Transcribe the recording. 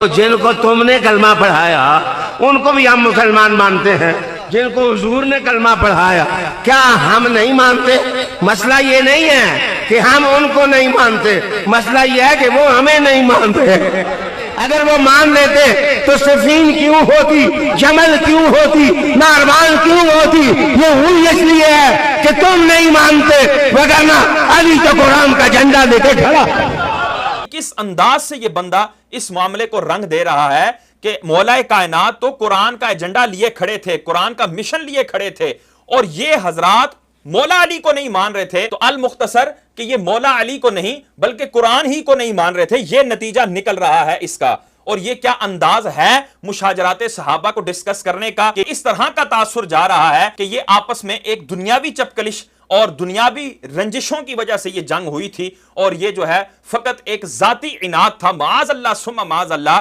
جن کو تم نے کلمہ پڑھایا ان کو بھی ہم مسلمان مانتے ہیں، جن کو حضور نے کلمہ پڑھایا کیا ہم نہیں مانتے؟ مسئلہ یہ نہیں ہے کہ ہم ان کو نہیں مانتے، مسئلہ یہ ہے کہ وہ ہمیں نہیں مانتے۔ اگر وہ مان لیتے تو سفین کیوں ہوتی، جمل کیوں ہوتی، ناروان کیوں ہوتی؟ یہ ہوئی اس لیے ہے کہ تم نہیں مانتے، وگرنہ علی تو قرآن کا جھنڈا لے کے کھڑا۔ کس انداز سے یہ بندہ اس معاملے کو رنگ دے رہا ہے کہ مولا کائنات تو قرآن کا ایجنڈا لیے کھڑے تھے، قرآن کا مشن لیے کھڑے تھے، اور یہ حضرات مولا علی کو نہیں مان رہے تھے۔ تو المختصر کہ یہ مولا علی کو نہیں بلکہ قرآن ہی کو نہیں مان رہے تھے، یہ نتیجہ نکل رہا ہے اس کا۔ اور یہ کیا انداز ہے مشاجرات صحابہ کو ڈسکس کرنے کا کہ اس طرح کا تاثر جا رہا ہے کہ یہ آپس میں ایک دنیاوی چپکلش اور دنیاوی رنجشوں کی وجہ سے یہ جنگ ہوئی تھی، اور یہ جو ہے فقط ایک ذاتی عناد تھا، معاذ اللہ ثم معاذ اللہ۔